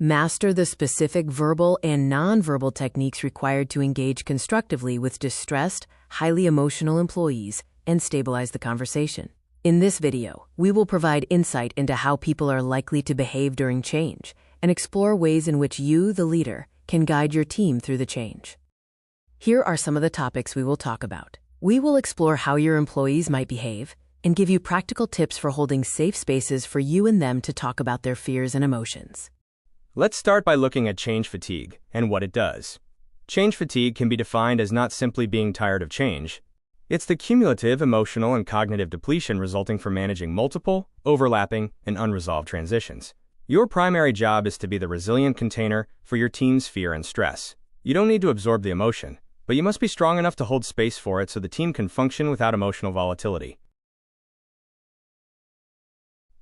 Master the specific verbal and nonverbal techniques required to engage constructively with distressed, highly emotional employees and stabilize the conversation. In this video, we will provide insight into how people are likely to behave during change and explore ways in which you, the leader, can guide your team through the change. Here are some of the topics we will talk about. We will explore how your employees might behave and give you practical tips for holding safe spaces for you and them to talk about their fears and emotions. Let's start by looking at change fatigue and what it does. Change fatigue can be defined as not simply being tired of change. It's the cumulative emotional and cognitive depletion resulting from managing multiple, overlapping, and unresolved transitions. Your primary job is to be the resilient container for your team's fear and stress. You don't need to absorb the emotion, but you must be strong enough to hold space for it so the team can function without emotional volatility.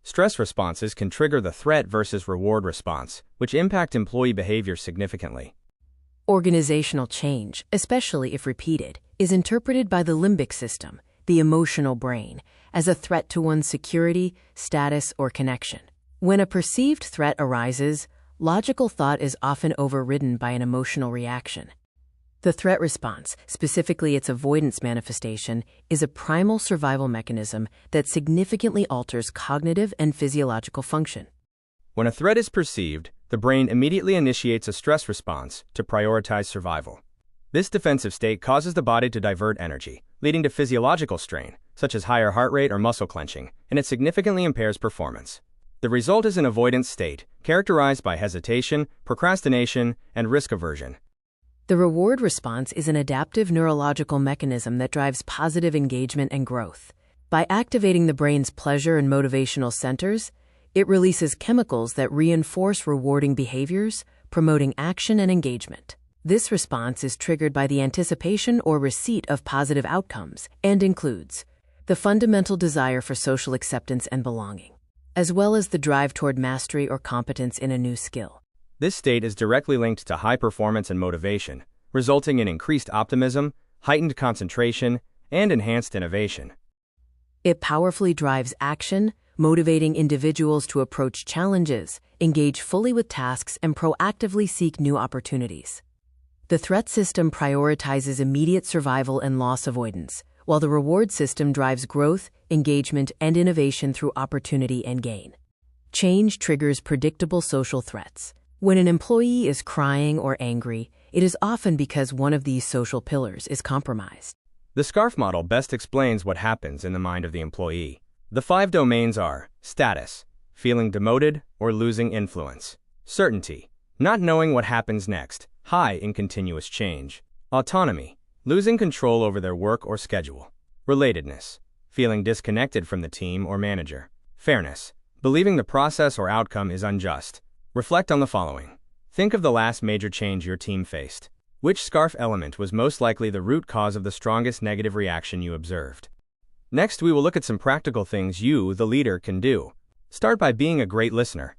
Stress responses can trigger the threat versus reward response, which impact employee behavior significantly. Organizational change, especially if repeated, is interpreted by the limbic system, the emotional brain, as a threat to one's security, status, or connection. When a perceived threat arises, logical thought is often overridden by an emotional reaction. The threat response, specifically its avoidance manifestation, is a primal survival mechanism that significantly alters cognitive and physiological function. When a threat is perceived, the brain immediately initiates a stress response to prioritize survival. This defensive state causes the body to divert energy, leading to physiological strain, such as higher heart rate or muscle clenching, and it significantly impairs performance. The result is an avoidance state, characterized by hesitation, procrastination, and risk aversion. The reward response is an adaptive neurological mechanism that drives positive engagement and growth. By activating the brain's pleasure and motivational centers, it releases chemicals that reinforce rewarding behaviors, promoting action and engagement. This response is triggered by the anticipation or receipt of positive outcomes and includes the fundamental desire for social acceptance and belonging, as well as the drive toward mastery or competence in a new skill. This state is directly linked to high performance and motivation, resulting in increased optimism, heightened concentration, and enhanced innovation. It powerfully drives action, motivating individuals to approach challenges, engage fully with tasks, and proactively seek new opportunities. The threat system prioritizes immediate survival and loss avoidance, while the reward system drives growth, engagement, and innovation through opportunity and gain. Change triggers predictable social threats. When an employee is crying or angry, it is often because one of these social pillars is compromised. The SCARF model best explains what happens in the mind of the employee. The 5 domains are status, feeling demoted or losing influence; certainty, not knowing what happens next, high in continuous change; autonomy, losing control over their work or schedule; relatedness, feeling disconnected from the team or manager; fairness, believing the process or outcome is unjust. Reflect on the following. Think of the last major change your team faced. Which SCARF element was most likely the root cause of the strongest negative reaction you observed? Next, we will look at some practical things you, the leader, can do. Start by being a great listener.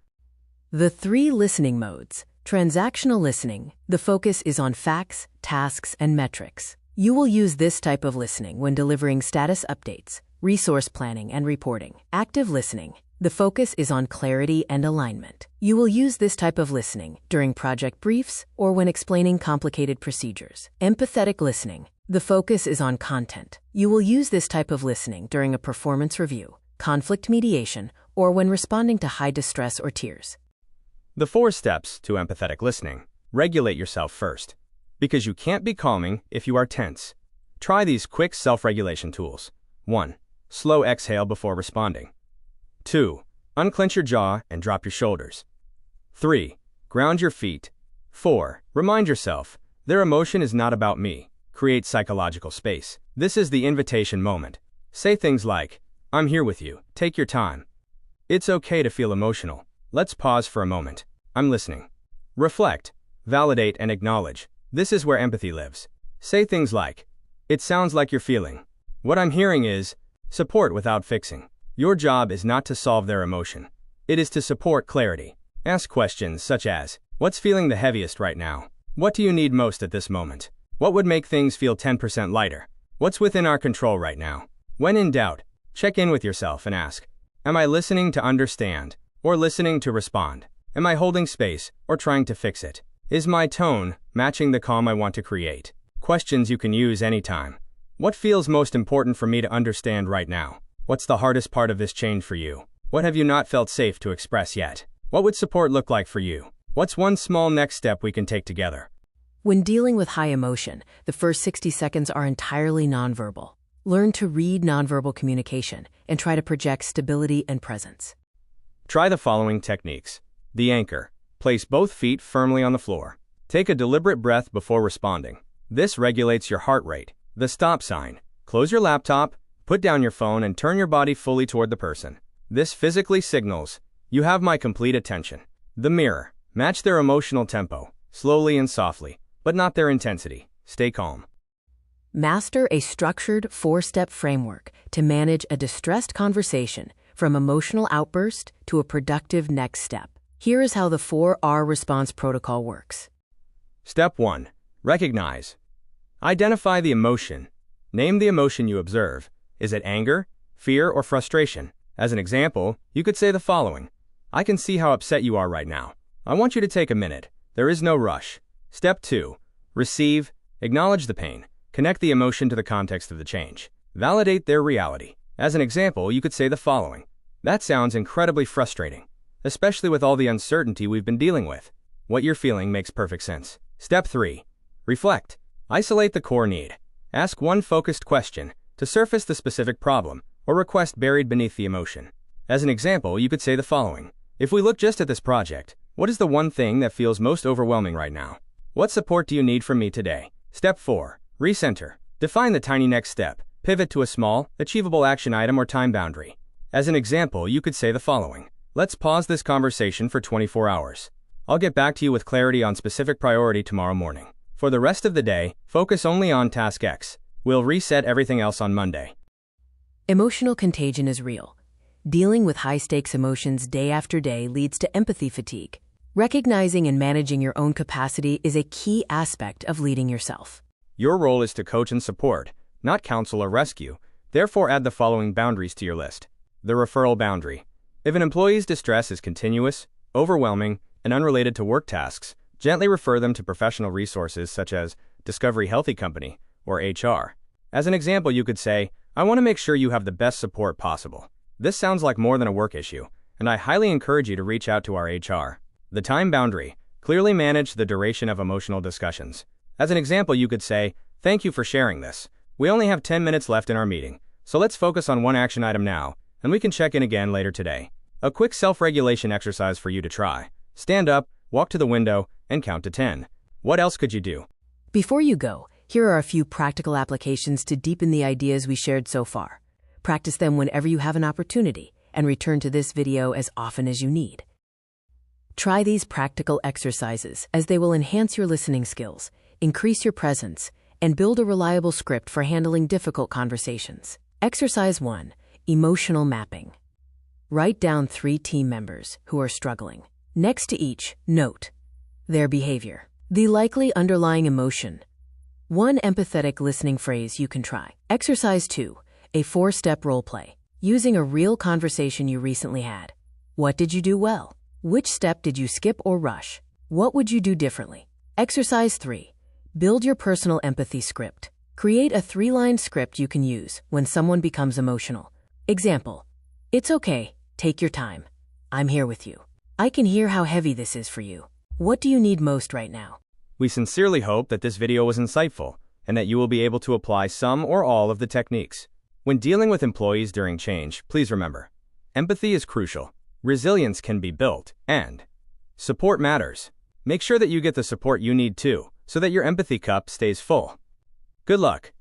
The 3 listening modes. Transactional listening. The focus is on facts, tasks, and metrics. You will use this type of listening when delivering status updates, resource planning, and reporting. Active listening. The focus is on clarity and alignment. You will use this type of listening during project briefs or when explaining complicated procedures. Empathetic listening. The focus is on content. You will use this type of listening during a performance review, conflict mediation, or when responding to high distress or tears. The 4 steps to empathetic listening. Regulate yourself first, because you can't be calming if you are tense. Try these quick self-regulation tools. 1. Slow exhale before responding. 2. Unclench your jaw and drop your shoulders. 3. Ground your feet. 4. Remind yourself, their emotion is not about me. Create psychological space. This is the invitation moment. Say things like, I'm here with you, take your time. It's okay to feel emotional. Let's pause for a moment. I'm listening. Reflect, validate, and acknowledge. This is where empathy lives. Say things like, it sounds like you're feeling. What I'm hearing is, support without fixing. Your job is not to solve their emotion. It is to support clarity. Ask questions such as, what's feeling the heaviest right now? What do you need most at this moment? What would make things feel 10% lighter? What's within our control right now? When in doubt, check in with yourself and ask, am I listening to understand or listening to respond? Am I holding space or trying to fix it? Is my tone matching the calm I want to create? Questions you can use anytime. What feels most important for me to understand right now? What's the hardest part of this change for you? What have you not felt safe to express yet? What would support look like for you? What's one small next step we can take together? When dealing with high emotion, the first 60 seconds are entirely nonverbal. Learn to read nonverbal communication and try to project stability and presence. Try the following techniques. The anchor. Place both feet firmly on the floor. Take a deliberate breath before responding. This regulates your heart rate. The stop sign. Close your laptop, put down your phone, and turn your body fully toward the person. This physically signals, "You have my complete attention." The mirror. Match their emotional tempo, slowly and softly, but not their intensity. Stay calm. Master a structured 4-step framework to manage a distressed conversation from emotional outburst to a productive next step. Here is how the 4R response protocol works. Step 1. Recognize. Identify the emotion. Name the emotion you observe. Is it anger, fear, or frustration? As an example, you could say the following. I can see how upset you are right now. I want you to take a minute. There is no rush. Step 2. Receive. Acknowledge the pain. Connect the emotion to the context of the change. Validate their reality. As an example, you could say the following. That sounds incredibly frustrating, especially with all the uncertainty we've been dealing with. What you're feeling makes perfect sense. Step 3. Reflect. Isolate the core need. Ask one focused question to surface the specific problem or request buried beneath the emotion. As an example, you could say the following. If we look just at this project, what is the one thing that feels most overwhelming right now? What support do you need from me today? Step 4. Recenter. Define the tiny next step. Pivot to a small, achievable action item or time boundary. As an example, you could say the following. Let's pause this conversation for 24 hours. I'll get back to you with clarity on specific priority tomorrow morning. For the rest of the day, focus only on task X. We'll reset everything else on Monday. Emotional contagion is real. Dealing with high-stakes emotions day after day leads to empathy fatigue. Recognizing and managing your own capacity is a key aspect of leading yourself. Your role is to coach and support, not counsel or rescue. Therefore, add the following boundaries to your list. The referral boundary. If an employee's distress is continuous, overwhelming, and unrelated to work tasks, gently refer them to professional resources such as Discovery Healthy Company or HR. As an example, you could say, I want to make sure you have the best support possible. This sounds like more than a work issue, and I highly encourage you to reach out to our HR. The time boundary. Clearly manage the duration of emotional discussions. As an example, you could say, thank you for sharing this. We only have 10 minutes left in our meeting, so let's focus on one action item now, and we can check in again later today. A quick self-regulation exercise for you to try. Stand up, walk to the window, and count to 10. What else could you do? Before you go, here are a few practical applications to deepen the ideas we shared so far. Practice them whenever you have an opportunity, and return to this video as often as you need. Try these practical exercises as they will enhance your listening skills, increase your presence, and build a reliable script for handling difficult conversations. Exercise 1. Emotional mapping. Write down 3 team members who are struggling. Next to each, note their behavior, the likely underlying emotion. One empathetic listening phrase you can try. Exercise 2. A 4-step role play. Using a real conversation you recently had. What did you do well? Which step did you skip or rush? What would you do differently? Exercise 3. Build your personal empathy script. Create a 3-line script you can use when someone becomes emotional. Example. It's okay. Take your time. I'm here with you. I can hear how heavy this is for you. What do you need most right now? We sincerely hope that this video was insightful and that you will be able to apply some or all of the techniques. When dealing with employees during change, please remember, empathy is crucial. Resilience can be built, and support matters. Make sure that you get the support you need too, so that your empathy cup stays full. Good luck.